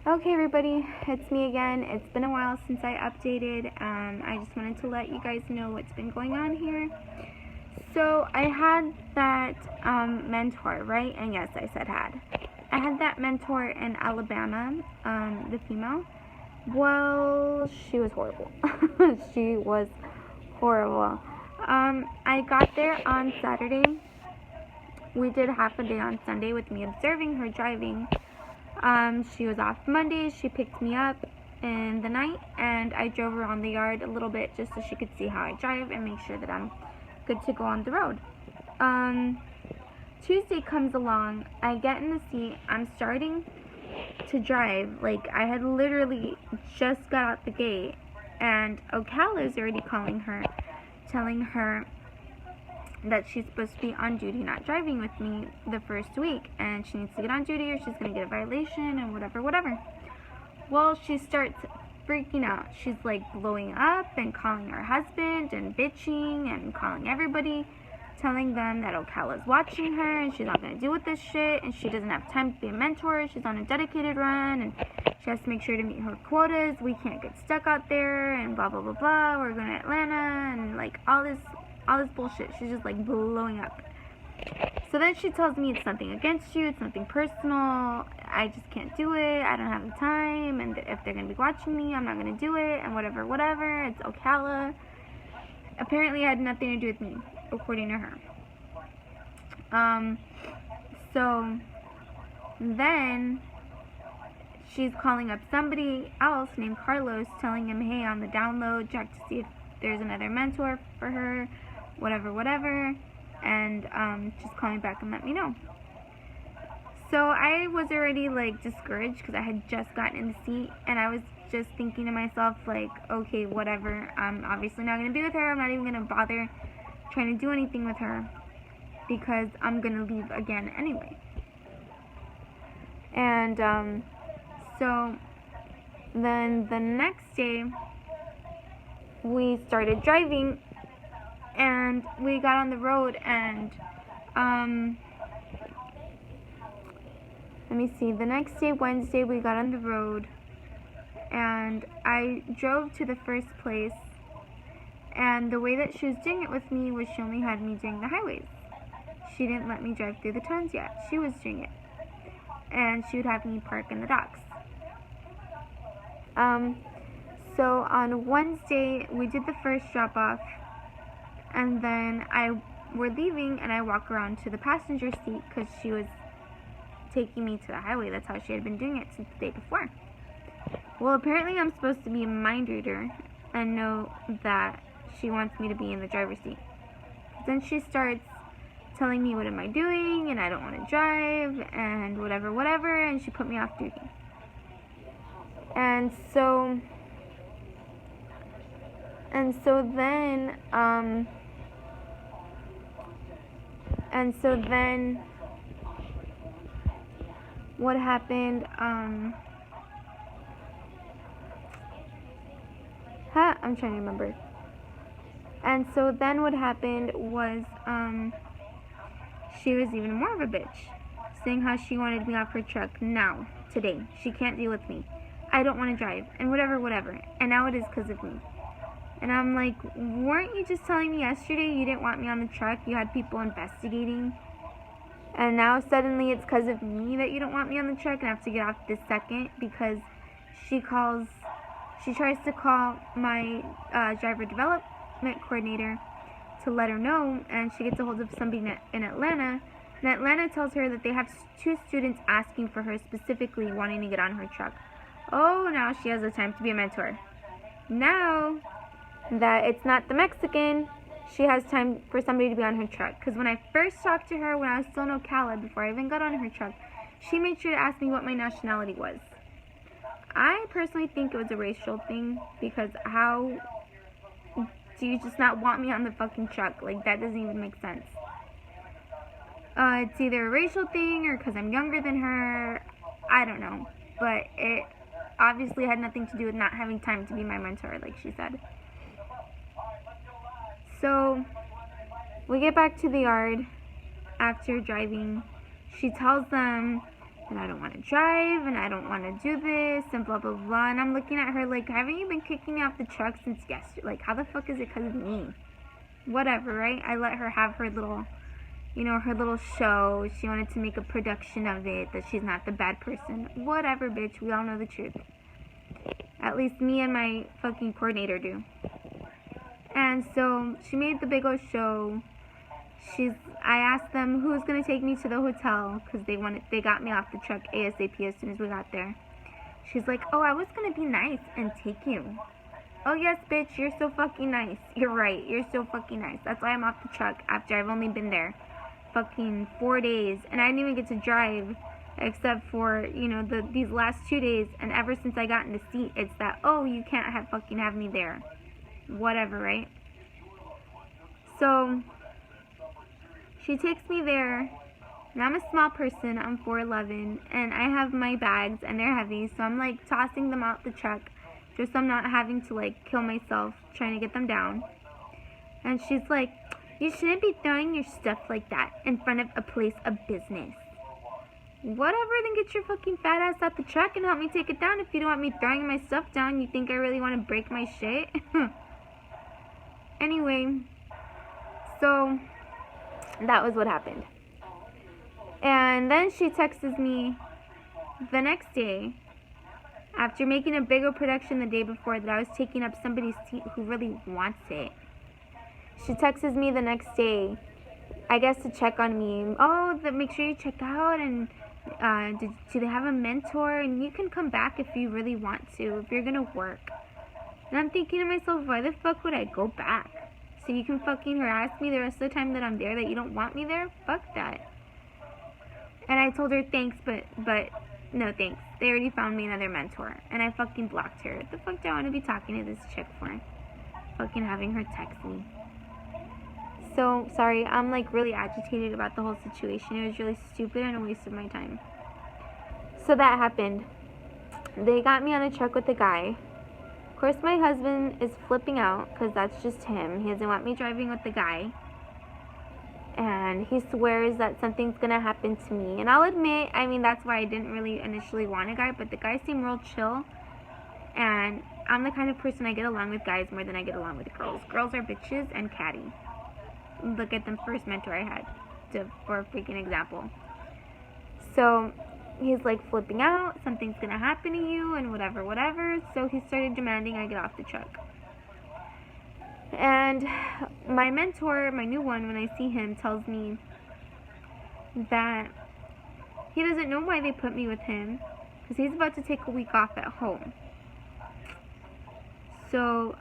Okay, everybody, it's me again. It's been a while since I updated. I just wanted to let you guys know what's been going on here. So I had that mentor, right? And yes, I said had. I had that mentor in Alabama, the female. Well, she was horrible. She was horrible. I got there on Saturday. We did half a day on Sunday with me observing her driving. She was off Monday. She picked me up in the night, and I drove around the yard a little bit just so she could see how I drive and make sure that I'm good to go on the road. Tuesday comes along. I get in the seat. I'm starting to drive. Like, I had literally just got out the gate, and Ocala is already calling her, telling her that she's supposed to be on duty, not driving with me the first week, and she needs to get on duty or she's going to get a violation and whatever. Well, she starts freaking out. She's like blowing up and calling her husband and bitching and calling everybody, telling them that Ocala's watching her and she's not going to deal with this shit and she doesn't have time to be a mentor. She's on a dedicated run and she has to make sure to meet her quotas. We can't get stuck out there and blah blah blah blah. We're going to Atlanta and like all this bullshit. She's just like blowing up. So then she tells me it's nothing against you, it's nothing personal, I just can't do it, I don't have the time, and if they're going to be watching me, I'm not going to do it, and whatever, it's Ocala. Apparently it had nothing to do with me, according to her. So then she's calling up somebody else named Carlos, telling him, hey, on the download, check to see if there's another mentor for her, whatever, and just call me back and let me know. So I was already like discouraged because I had just gotten in the seat, and I was just thinking to myself like, okay, whatever, I'm obviously not going to be with her, I'm not even going to bother trying to do anything with her because I'm going to leave again anyway. And so then the next day we started driving and we got on the road, and let me see, the next day, Wednesday, we got on the road and I drove to the first place, and the way that she was doing it with me was she only had me doing the highways. She didn't let me drive through the towns yet. She was doing it, and she would have me park in the docks. So on Wednesday we did the first drop off, and then we're leaving and I walk around to the passenger seat because she was taking me to the highway. That's how she had been doing it since the day before. Well, apparently I'm supposed to be a mind reader and know that she wants me to be in the driver's seat. Then she starts telling me what am I doing and I don't want to drive and whatever, and she put me off duty. And so then what happened, I'm trying to remember. And so then what happened was, she was even more of a bitch, saying how she wanted me off her truck now, today. She can't deal with me. I don't want to drive, and whatever. And now it is because of me. And I'm like, weren't you just telling me yesterday you didn't want me on the truck? You had people investigating. And now suddenly it's because of me that you don't want me on the truck, and I have to get off this second because she tries to call my driver development coordinator to let her know, and she gets a hold of somebody in Atlanta, and Atlanta tells her that they have 2 students asking for her, specifically wanting to get on her truck. Oh, now she has the time to be a mentor. Now that it's not the Mexican, she has time for somebody to be on her truck. Because when I first talked to her when I was still in Ocala, before I even got on her truck, she made sure to ask me what my nationality was. I personally think it was a racial thing, because how do you just not want me on the fucking truck? Like, that doesn't even make sense. It's either a racial thing or because I'm younger than her. I don't know. But it obviously had nothing to do with not having time to be my mentor, like she said. So we get back to the yard after driving. She tells them and I don't want to drive, and I don't want to do this, and blah, blah, blah. And I'm looking at her like, haven't you been kicking me off the truck since yesterday? Like, how the fuck is it because of me? Whatever, right? I let her have her little, her little show. She wanted to make a production of it, that she's not the bad person. Whatever, bitch. We all know the truth. At least me and my fucking coordinator do. And so she made the big old show. I asked them who was going to take me to the hotel because they got me off the truck ASAP as soon as we got there. She's like, oh, I was going to be nice and take you. Oh, yes, bitch, you're so fucking nice. You're right, you're so fucking nice. That's why I'm off the truck after I've only been there fucking 4 days. And I didn't even get to drive except for, these last 2 days. And ever since I got in the seat, it's that, oh, you can't have me there. Whatever, right? So she takes me there, and I'm a small person, I'm 4'11", and I have my bags, and they're heavy, so I'm, like, tossing them out the truck, just so I'm not having to, like, kill myself trying to get them down. And she's like, you shouldn't be throwing your stuff like that in front of a place of business. Whatever, then get your fucking fat ass out the truck and help me take it down. If you don't want me throwing my stuff down, you think I really want to break my shit? Anyway, so that was what happened. And then she texts me the next day, after making a bigger production the day before, that I was taking up somebody's seat who really wants it. She texts me the next day, I guess to check on me. Oh, make sure you check out, and do they have a mentor? And you can come back if you really want to, if you're going to work. And I'm thinking to myself, why the fuck would I go back? So you can fucking harass me the rest of the time that I'm there, that you don't want me there? Fuck that. And I told her thanks, but no thanks. They already found me another mentor. And I fucking blocked her. What the fuck do I want to be talking to this chick for? Fucking having her text me. So, sorry, I'm like really agitated about the whole situation. It was really stupid and a waste of my time. So that happened. They got me on a truck with a guy. Of course, my husband is flipping out because that's just him. He doesn't want me driving with the guy. And he swears that something's going to happen to me. And I'll admit, I mean, that's why I didn't really initially want a guy. But the guy seemed real chill. And I'm the kind of person, I get along with guys more than I get along with girls. Girls are bitches and catty. Look at the first mentor I had, for a freaking example. So he's like flipping out, something's gonna happen to you, and whatever. So he started demanding I get off the truck. And my mentor, my new one, when I see him, tells me that he doesn't know why they put me with him, because he's about to take a week off at home. So